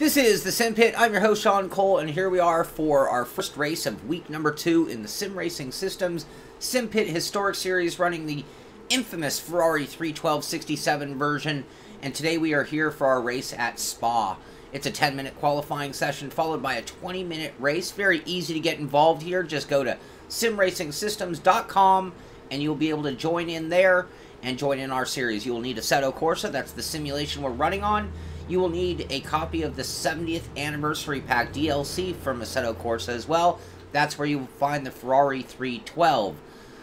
This is the Simpit. I'm your host, Sean Cole, and here we are for our first race of week number 2 in the Sim Racing Systems Simpit Historic Series, running the infamous Ferrari 312/67 version. And today we are here for our race at Spa. It's a 10-minute qualifying session followed by a 20-minute race. Very easy to get involved here. Just go to simracingsystems.com and you'll be able to join in there and join in our series. You will need Assetto Corsa. That's the simulation we're running on. You will need a copy of the 70th Anniversary Pack DLC from Assetto Corsa as well. That's where you will find the Ferrari 312.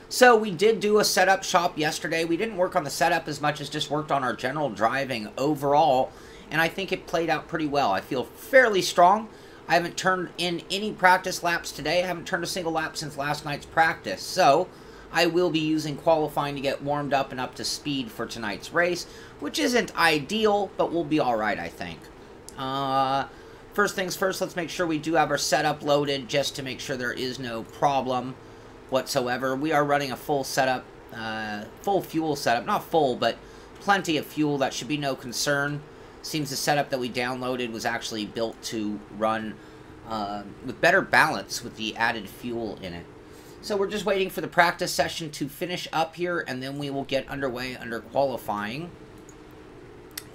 So we did do a setup shop yesterday. We didn't work on the setup as much as just worked on our general driving overall, and I think it played out pretty well. I feel fairly strong. I haven't turned in any practice laps today. I haven't turned a single lap since last night's practice. So I will be using qualifying to get warmed up and up to speed for tonight's race, which isn't ideal, but we'll be alright, I think. First things first, let's make sure we do have our setup loaded, just to make sure there is no problem whatsoever. We are running a full setup, full fuel setup. Not full, but plenty of fuel. That should be no concern. Seems the setup that we downloaded was actually built to run with better balance with the added fuel in it. So we're just waiting for the practice session to finish up here, and then we will get underway under qualifying.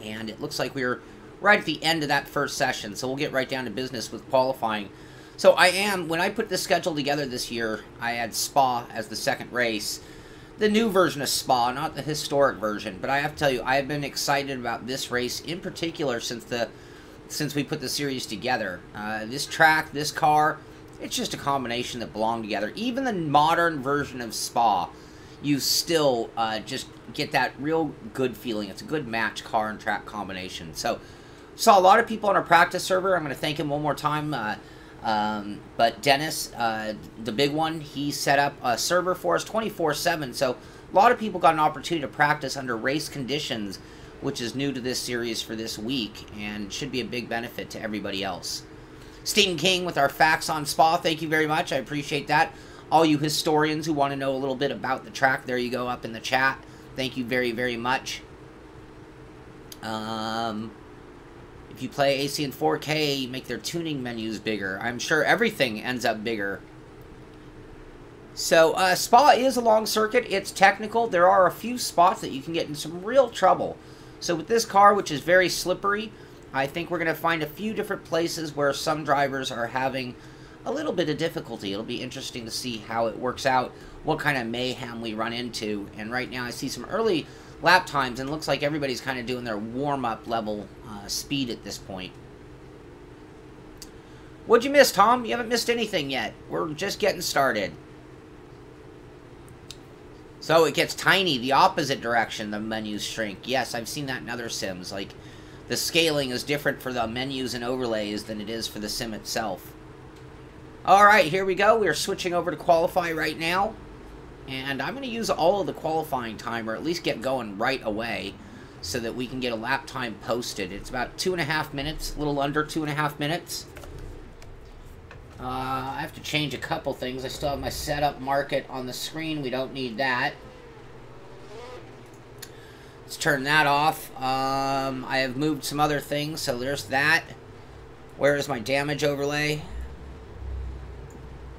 And it looks like we're right at the end of that first session, so we'll get right down to business with qualifying. So when I put this schedule together this year, I had Spa as the second race. The new version of Spa, not the historic version. But I have to tell you, I have been excited about this race in particular since we put the series together. This track, this car, it's just a combination that belong together. Even the modern version of Spa, you still just get that real good feeling. It's a good match car and track combination. So, saw a lot of people on our practice server. I'm going to thank him one more time. But Dennis, the big one, he set up a server for us 24/7. So, a lot of people got an opportunity to practice under race conditions, which is new to this series for this week, and should be a big benefit to everybody else. Stephen King with our facts on Spa, thank you very much. I appreciate that. All you historians who want to know a little bit about the track, there you go up in the chat. Thank you very, very much. If you play AC in 4K, make their tuning menus bigger. I'm sure everything ends up bigger. So, Spa is a long circuit. It's technical. There are a few spots that you can get in some real trouble. So with this car, which is very slippery, I think we're going to find a few different places where some drivers are having a little bit of difficulty. It'll be interesting to see how it works out, what kind of mayhem we run into. And right now I see some early lap times, and it looks like everybody's kind of doing their warm-up level speed at this point. What'd you miss, Tom? You haven't missed anything yet. We're just getting started. So it gets tiny, the opposite direction, the menus shrink. Yes, I've seen that in other sims. Like, the scaling is different for the menus and overlays than it is for the sim itself. Alright, here we go. We're switching over to qualify right now. And I'm going to use all of the qualifying time, or at least get going right away, so that we can get a lap time posted. It's about 2.5 minutes, a little under 2.5 minutes. I have to change a couple things. I still have my setup market on the screen. We don't need that. Let's turn that off. I have moved some other things, so there's that. Where is my damage overlay?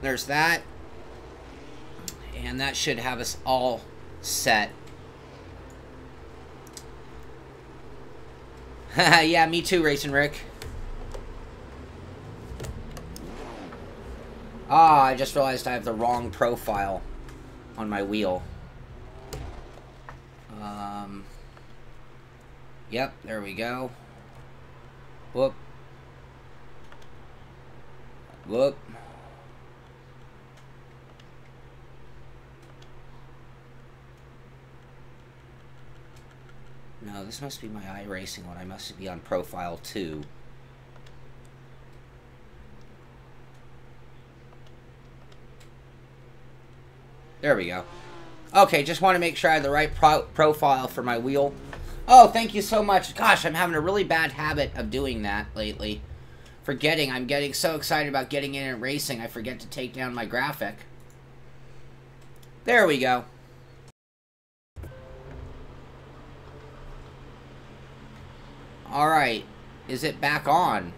There's that. And that should have us all set. Yeah, me too, Racing Rick. Ah, I just realized I have the wrong profile on my wheel. Yep, there we go. Whoop. Whoop. No, this must be my iRacing one. I must be on profile 2. There we go. Okay, just want to make sure I have the right profile for my wheel. Oh, thank you so much. Gosh, I'm having a really bad habit of doing that lately. Forgetting. I'm getting so excited about getting in and racing, I forget to take down my graphic. There we go. Alright. Is it back on?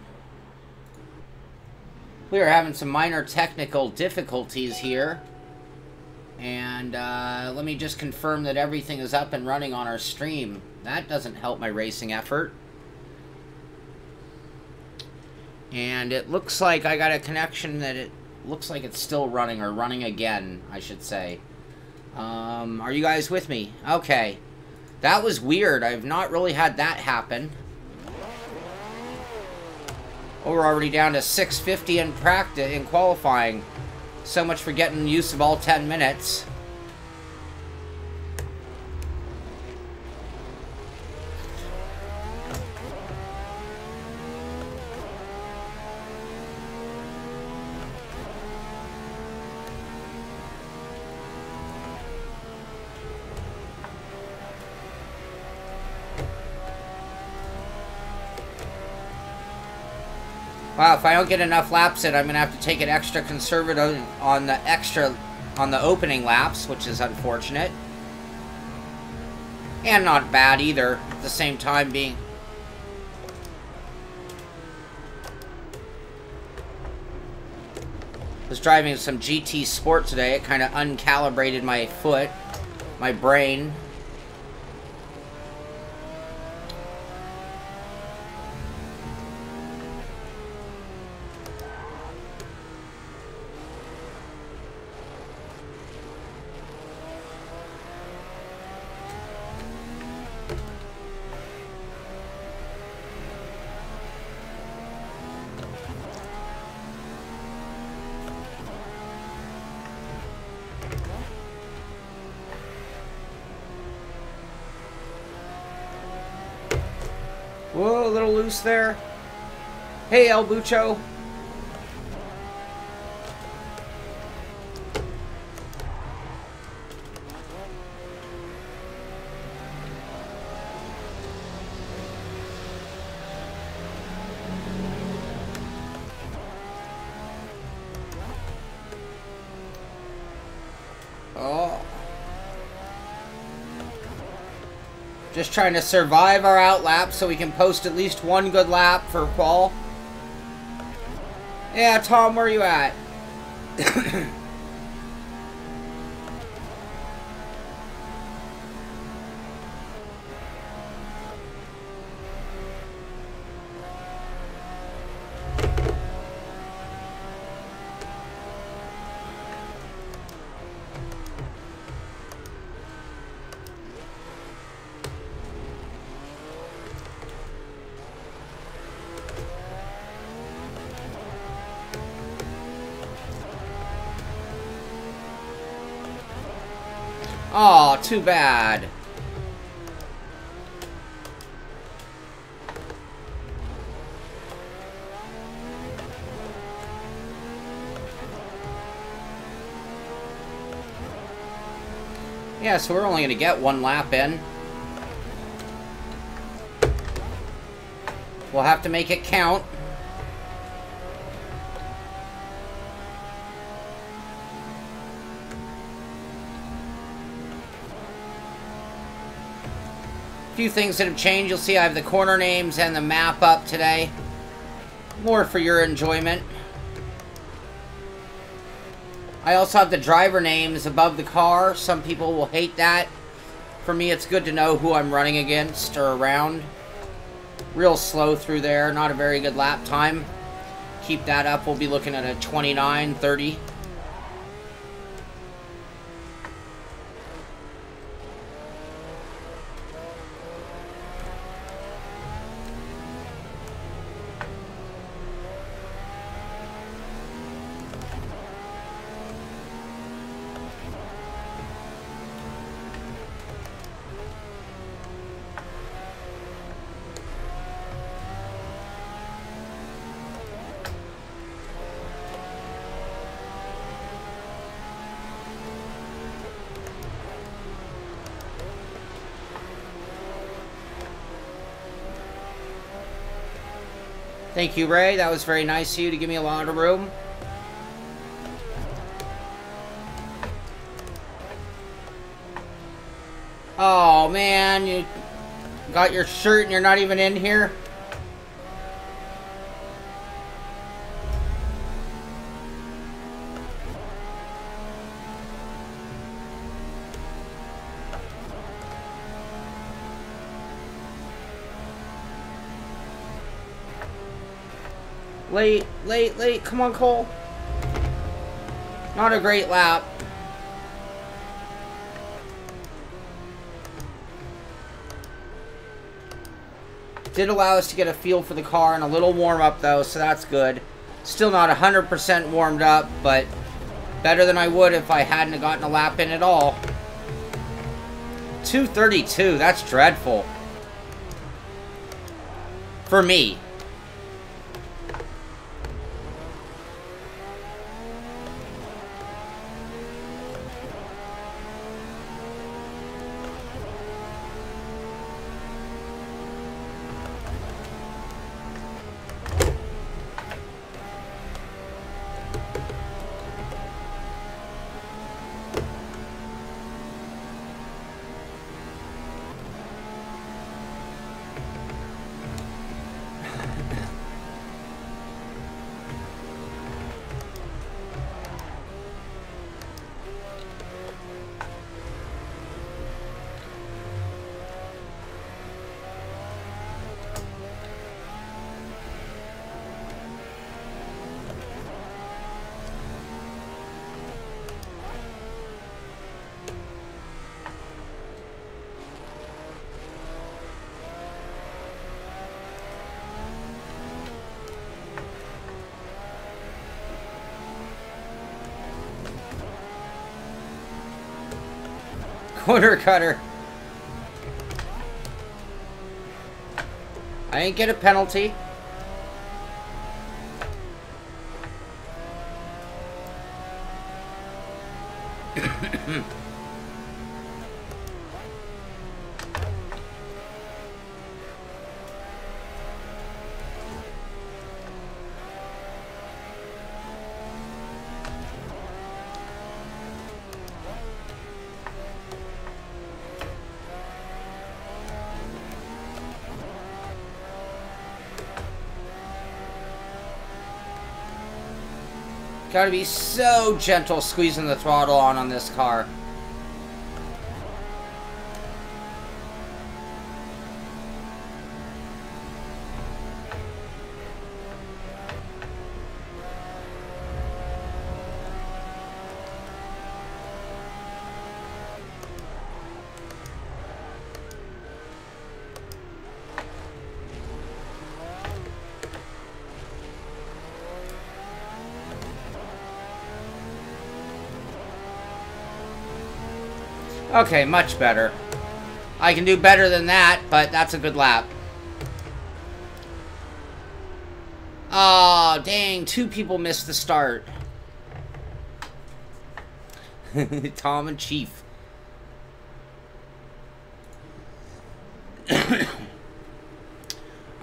We are having some minor technical difficulties here. And let me just confirm that everything is up and running on our stream. That doesn't help my racing effort. And it looks like I got a connection that it looks like it's still running, or running again, I should say. Are you guys with me? Okay. That was weird. I've not really had that happen. Oh, we're already down to 650 in practice, in qualifying. So much for getting use of all 10 minutes. Wow, if I don't get enough laps in, I'm going to have to take it extra conservative on the opening laps, which is unfortunate. And not bad either, at the same time being... I was driving some GT Sport today. It kind of uncalibrated my foot, my brain. Whoa, a little loose there. Hey, El Bucho. Oh. Just trying to survive our out lap so we can post at least one good lap for qual. Yeah, Tom, where are you at? Oh, too bad. Yeah, so we're only going to get one lap in. We'll have to make it count. Few things that have changed. You'll see I have the corner names and the map up today. More for your enjoyment. I also have the driver names above the car. Some people will hate that. For me, it's good to know who I'm running against or around. Real slow through there. Not a very good lap time. Keep that up. We'll be looking at a 29:30. Thank you, Ray. That was very nice of you to give me a lot of room. Oh, man. You got your shirt and you're not even in here? Late, late, late. Come on, Cole. Not a great lap. Did allow us to get a feel for the car and a little warm-up, though, so that's good. Still not 100% warmed up, but better than I would if I hadn't gotten a lap in at all. 2:32, that's dreadful. For me. Corner cutter. I didn't get a penalty. Gotta be so gentle squeezing the throttle on this car. Okay, much better. I can do better than that, but that's a good lap. Oh, dang. 2 people missed the start. Tom and Chief.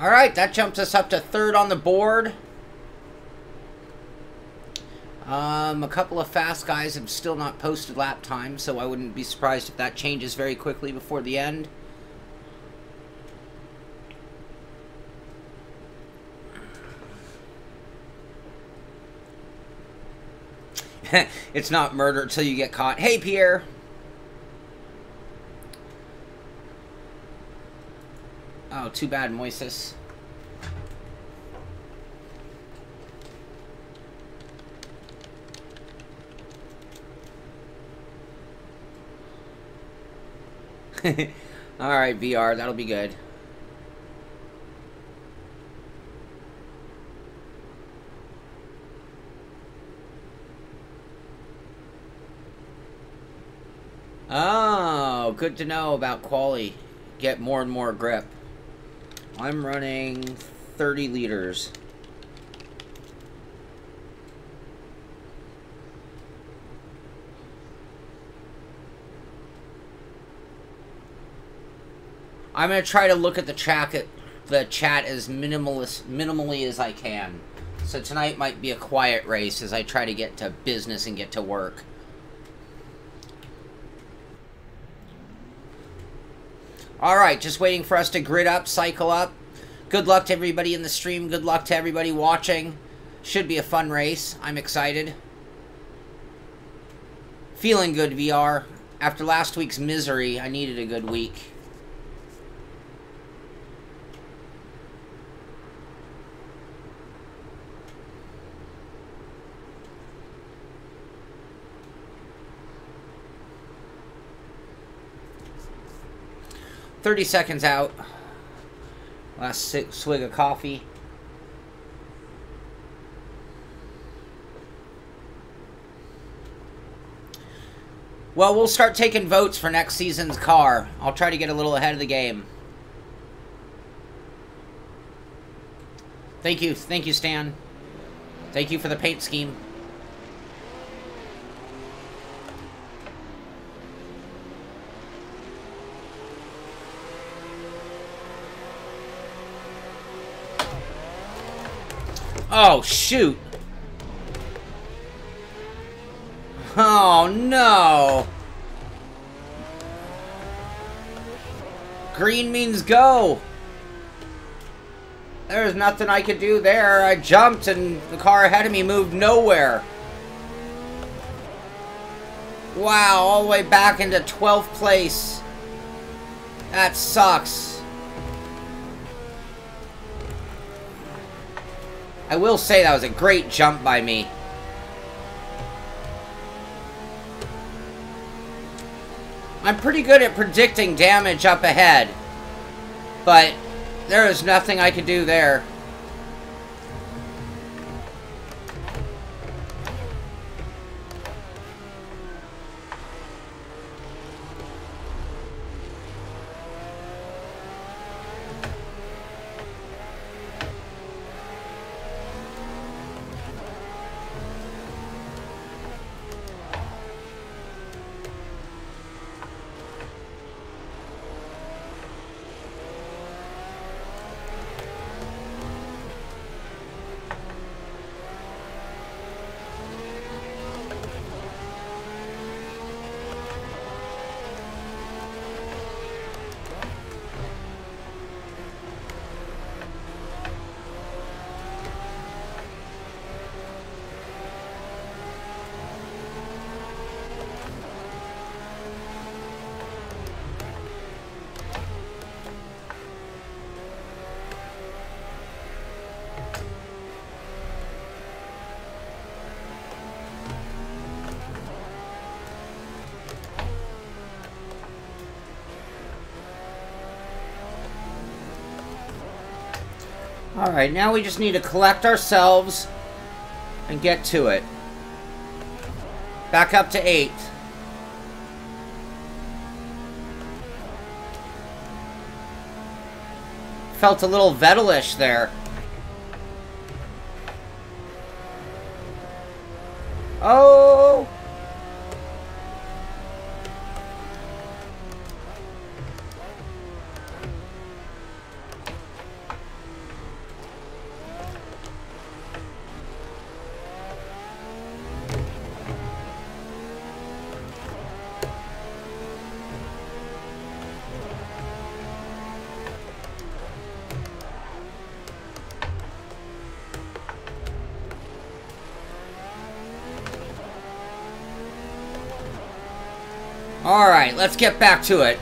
Alright, that jumps us up to 3rd on the board. A couple of fast guys have still not posted lap time, so I wouldn't be surprised if that changes very quickly before the end. It's not murder till you get caught. Hey, Pierre! Oh, too bad, Moises. Alright, VR, that'll be good. Oh, good to know about quali. Get more and more grip. I'm running 30 liters. I'm going to try to look at the chat as minimally as I can. So tonight might be a quiet race as I try to get to business and get to work. Alright, just waiting for us to grid up, cycle up. Good luck to everybody in the stream. Good luck to everybody watching. Should be a fun race. I'm excited. Feeling good, VR. After last week's misery, I needed a good week. 30 seconds out. Last swig of coffee. Well, we'll start taking votes for next season's car. I'll try to get a little ahead of the game. Thank you, Stan. Thank you for the paint scheme. Oh, shoot. Oh, no. Green means go. There's nothing I could do there. I jumped and the car ahead of me moved nowhere. Wow, all the way back into 12th place. That sucks. I will say that was a great jump by me. I'm pretty good at predicting damage up ahead, but there is nothing I could do there. Alright, now we just need to collect ourselves and get to it. Back up to 8. Felt a little Vettel-ish there. Oh! Alright, let's get back to it.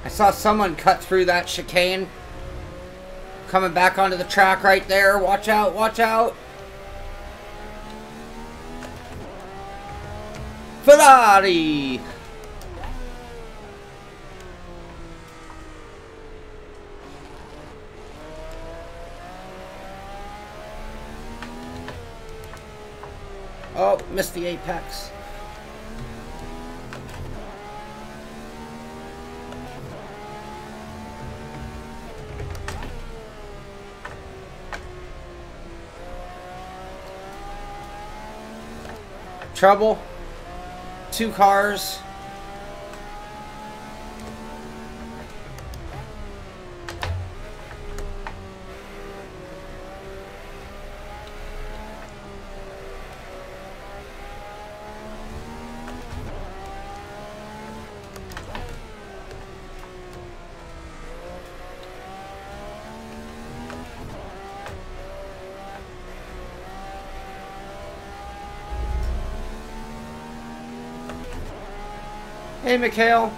I saw someone cut through that chicane. Coming back onto the track right there. Watch out, watch out. Ferrari! Oh, missed the apex. Trouble. 2 cars. Hey, Mikhail.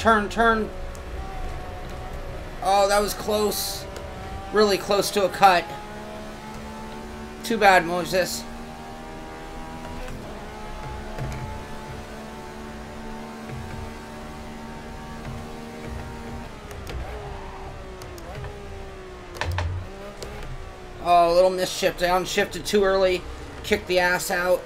Turn. Oh, that was close. Really close to a cut. Too bad, Moses. Oh, a little misshift. I unshifted too early. Kicked the ass out.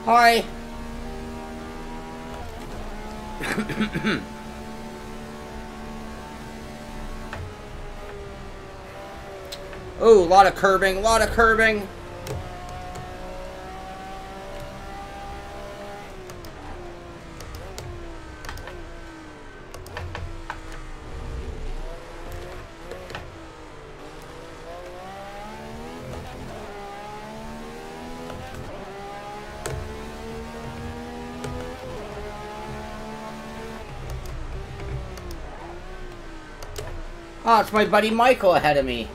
Hi. Oh, a lot of curbing, Oh, it's my buddy Michael ahead of me.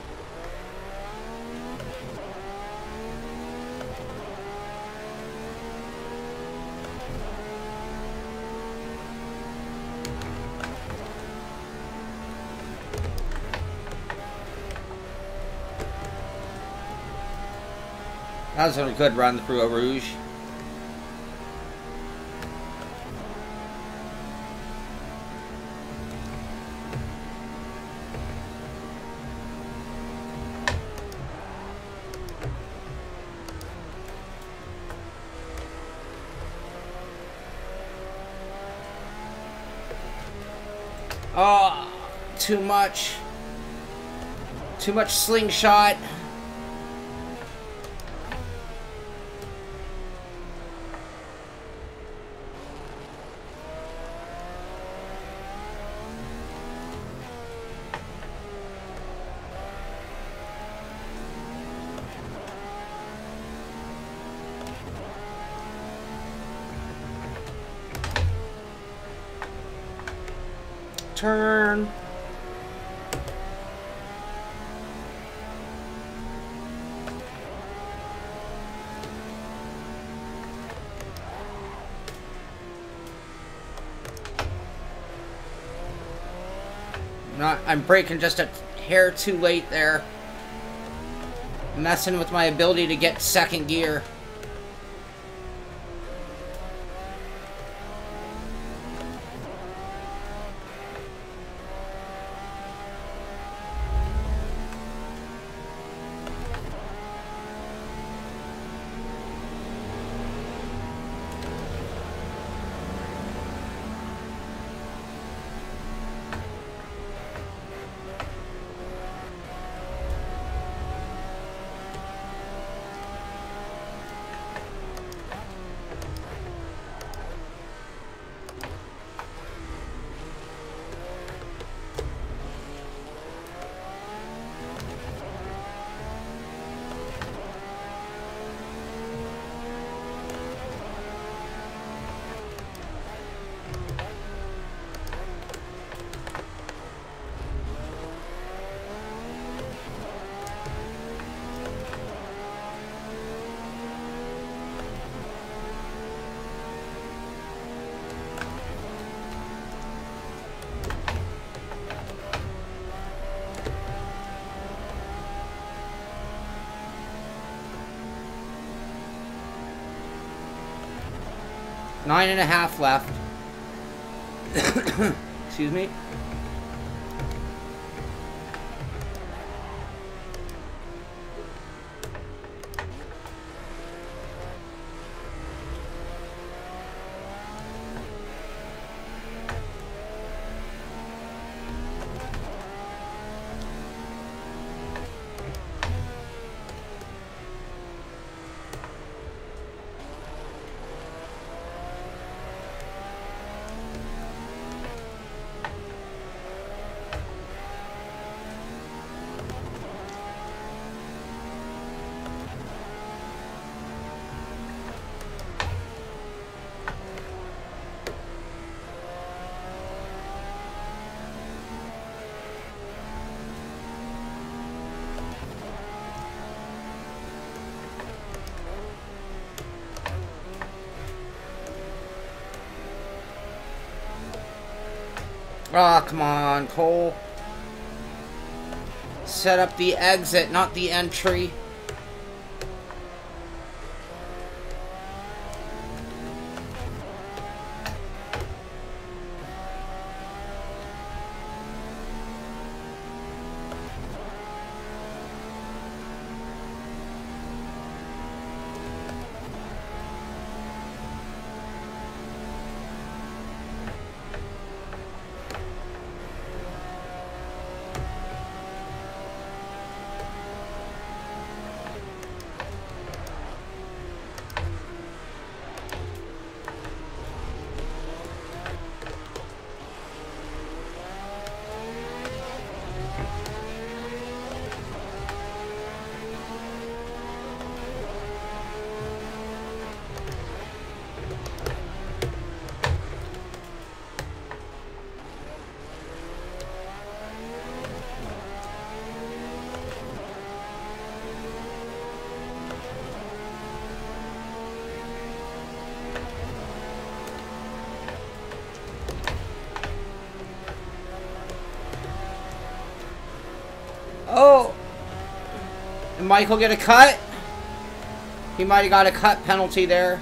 That was a good run through a Rouge. Oh, too much. Too much slingshot. Turn. I'm braking just a hair too late there. Messing with my ability to get second gear. 9.5 left. Excuse me. Ah, come on, Cole. Set up the exit, not the entry. Oh! Did Michael get a cut? He might have got a cut penalty there.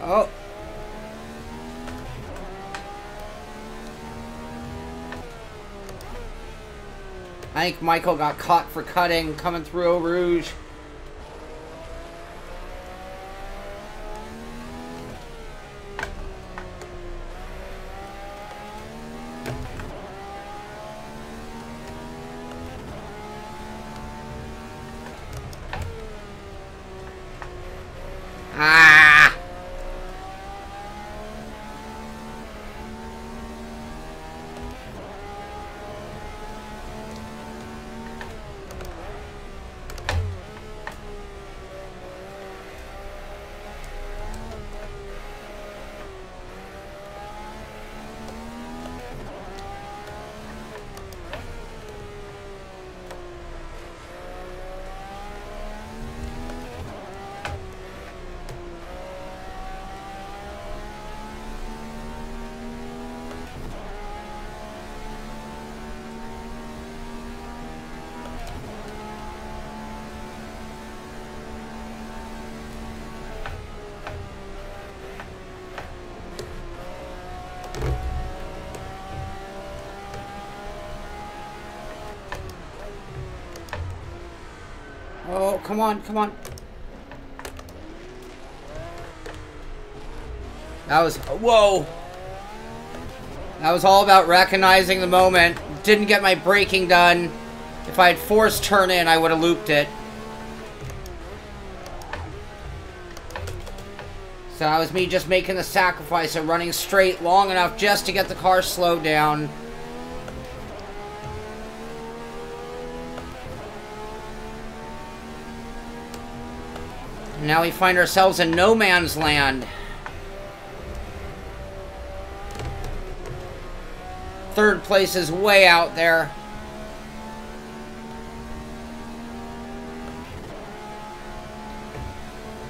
Oh. I think Michael got caught for cutting, coming through Eau Rouge. Ah! Oh, come on, come on. That was... Whoa! That was all about recognizing the moment. Didn't get my braking done. If I had forced turn in, I would have looped it. So that was me just making the sacrifice of running straight long enough just to get the car slowed down. Now we find ourselves in no man's land. Third place is way out there.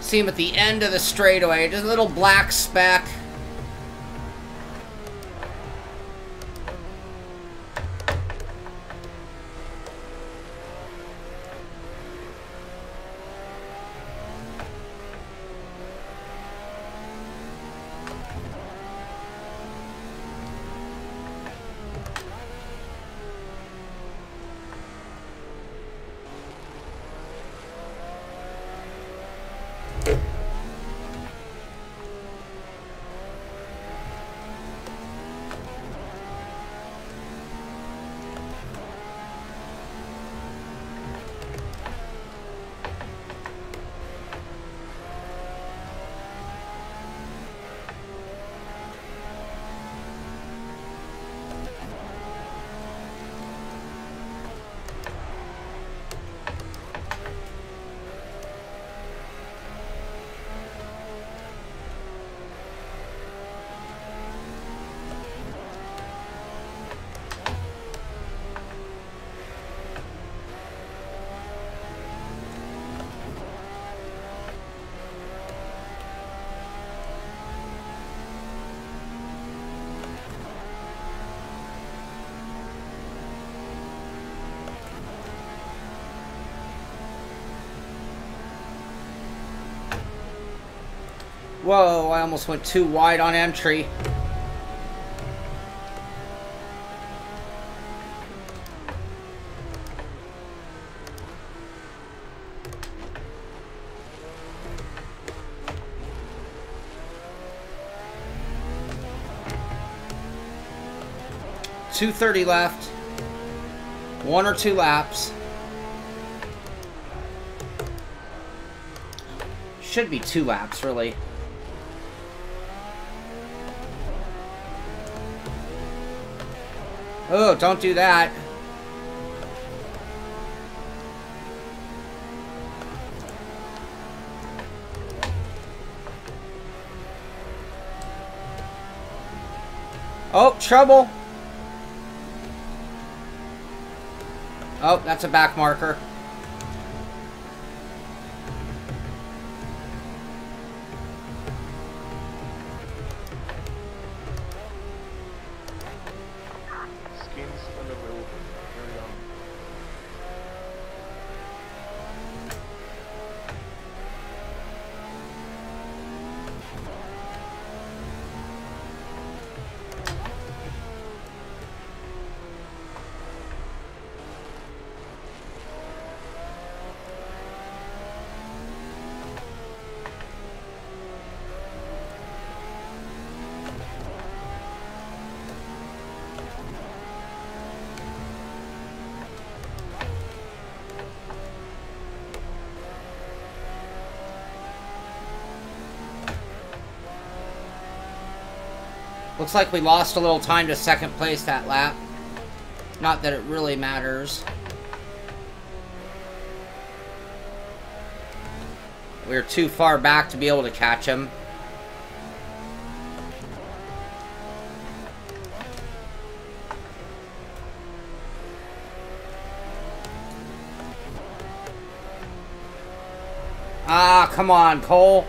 See him at the end of the straightaway. Just a little black speck. Whoa, I almost went too wide on entry. .230 left. 1 or 2 laps. Should be 2 laps, really. Oh, don't do that. Oh, trouble. Oh, that's a back marker. Looks like we lost a little time to second place that lap. Not that it really matters. We were too far back to be able to catch him. Ah, come on, Cole.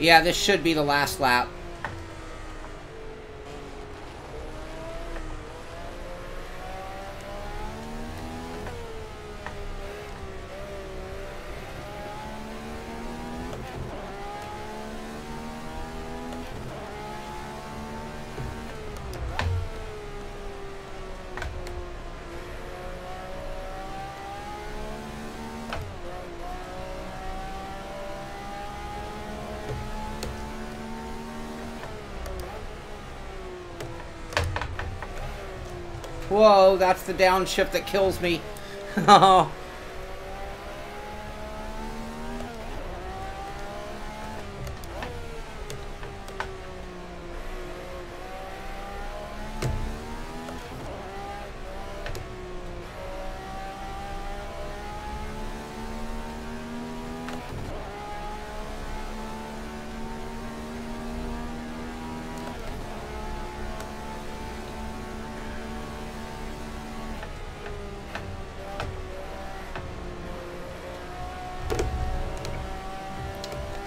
Yeah, this should be the last lap. Whoa, that's the downshift that kills me. Oh.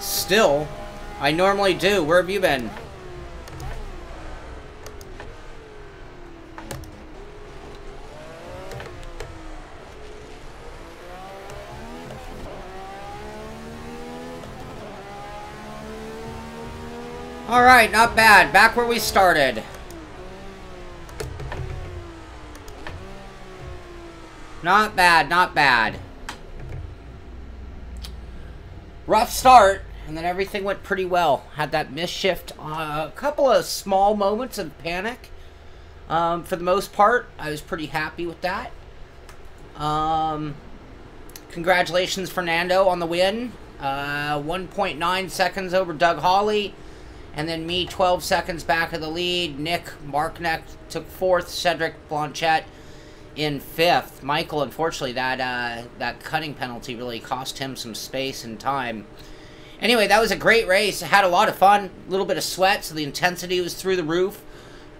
Still, I normally do. Where have you been? Alright, not bad. Back where we started. Not bad, not bad. Rough start. And then everything went pretty well. Had that misshift. A couple of small moments of panic. For the most part, I was pretty happy with that. Congratulations, Fernando, on the win. 1.9 seconds over Doug Hawley. And then me, 12 seconds back of the lead. Nick Marknecht took 4th. Cedric Blanchette in 5th. Michael, unfortunately, that cutting penalty really cost him some space and time. Anyway, that was a great race. I had a lot of fun. A little bit of sweat, so the intensity was through the roof.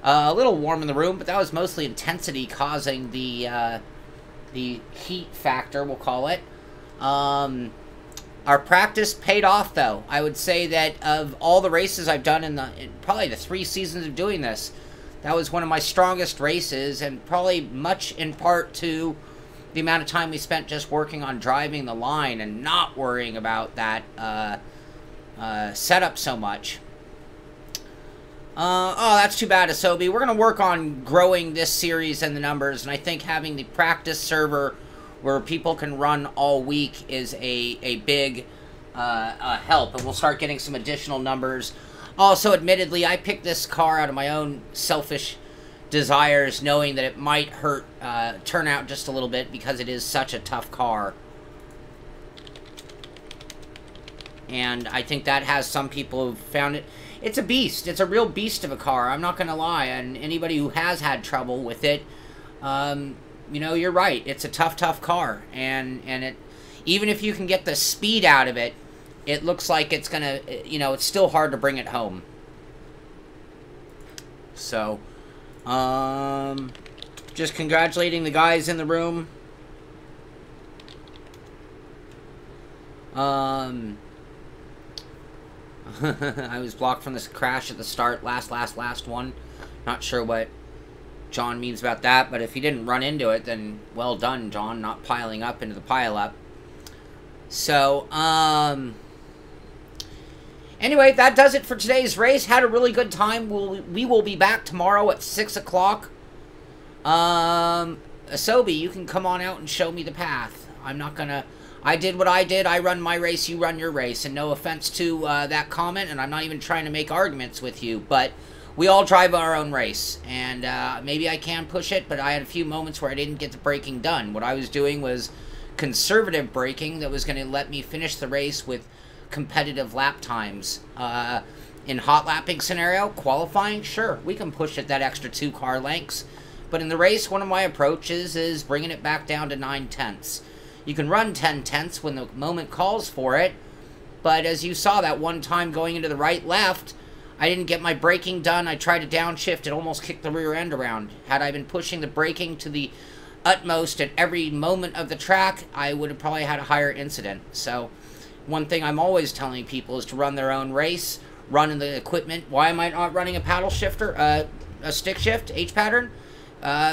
A little warm in the room, but that was mostly intensity causing the heat factor, we'll call it. Our practice paid off, though. I would say that of all the races I've done in probably the 3 seasons of doing this, that was one of my strongest races, and probably much in part to the amount of time we spent just working on driving the line and not worrying about that setup so much. Oh, that's too bad, Asobi. We're going to work on growing this series and the numbers, and I think having the practice server where people can run all week is a big help, and we'll start getting some additional numbers. Also, admittedly, I picked this car out of my own selfish desires, knowing that it might turn out just a little bit because it is such a tough car. And I think that has some people who've found it. It's a beast. It's a real beast of a car. I'm not going to lie. And anybody who has had trouble with it, you know, you're right. It's a tough, tough car. And it, even if you can get the speed out of it, it looks like it's going to, you know, it's still hard to bring it home. So, just congratulating the guys in the room. I was blocked from this crash at the start, last one. Not sure what John means about that, but if he didn't run into it, then well done, John, not piling up into the pile-up. So, anyway, that does it for today's race. Had a really good time. We will be back tomorrow at 6 o'clock. Asobi, you can come on out and show me the path. I'm not gonna... I did what I did. I run my race, you run your race. And no offense to that comment, and I'm not even trying to make arguments with you, but we all drive our own race. And maybe I can push it, but I had a few moments where I didn't get the braking done. What I was doing was conservative braking that was going to let me finish the race with competitive lap times. In hot lapping scenario, qualifying, sure, we can push it that extra 2 car lengths. But in the race, one of my approaches is bringing it back down to 9/10. You can run 10/10 when the moment calls for it, but as you saw that one time going into the right-left, I didn't get my braking done. I tried to downshift. It almost kicked the rear end around. Had I been pushing the braking to the utmost at every moment of the track, I would have probably had a higher incident. So, one thing I'm always telling people is to run their own race, run in the equipment. Why am I not running a paddle shifter, a stick shift, H pattern?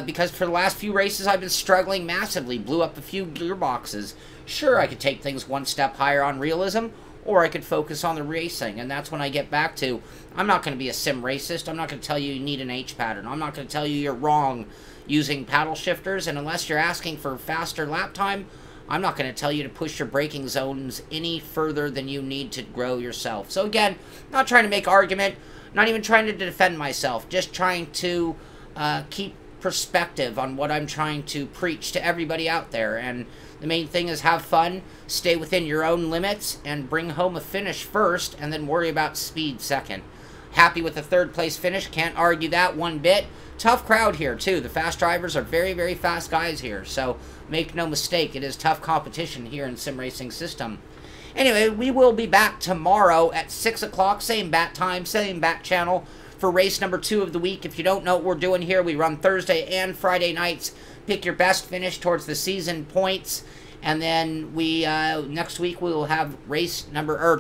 Because for the last few races I've been struggling massively, blew up a few gearboxes. Sure, I could take things one step higher on realism, or I could focus on the racing, and that's when I get back to, I'm not going to be a sim racist. I'm not going to tell you need an H pattern. I'm not going to tell you you're wrong using paddle shifters, and unless you're asking for faster lap time, I'm not going to tell you to push your braking zones any further than you need to grow yourself. So again, not trying to make argument, not even trying to defend myself, just trying to keep perspective on what I'm trying to preach to everybody out there. And the main thing is have fun, stay within your own limits, and bring home a finish first, and then worry about speed second. Happy with the third place finish, can't argue that one bit. Tough crowd here too. The fast drivers are very, very fast guys here, so make no mistake, it is tough competition here in Sim Racing System. Anyway, we will be back tomorrow at 6 o'clock, same bat time, same bat channel, for race number 2 of the week. If you don't know what we're doing here, we run Thursday and Friday nights. Pick your best finish towards the season points. And then we, next week we will have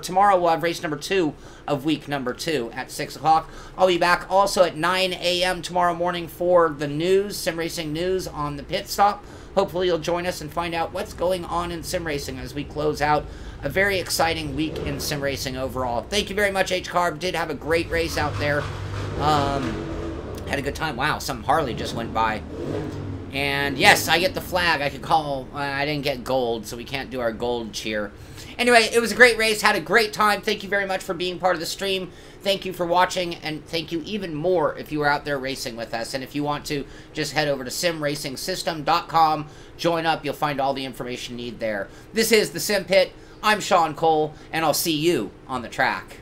tomorrow we'll have race number 2 of week number 2 at 6 o'clock. I'll be back also at 9 a.m. tomorrow morning for the news, Sim Racing news on the pit stop. Hopefully you'll join us and find out what's going on in Sim Racing as we close out a very exciting week in Sim Racing overall. Thank you very much, H-Carb. Did have a great race out there. Had a good time. Wow, some Harley just went by. And yes, I get the flag. I could call. I didn't get gold, so we can't do our gold cheer. Anyway, it was a great race. Had a great time. Thank you very much for being part of the stream. Thank you for watching, and thank you even more if you were out there racing with us. And if you want to, just head over to simracingsystem.com. Join up. You'll find all the information you need there. This is the Sim Pit. I'm Shaun Cole, and I'll see you on the track.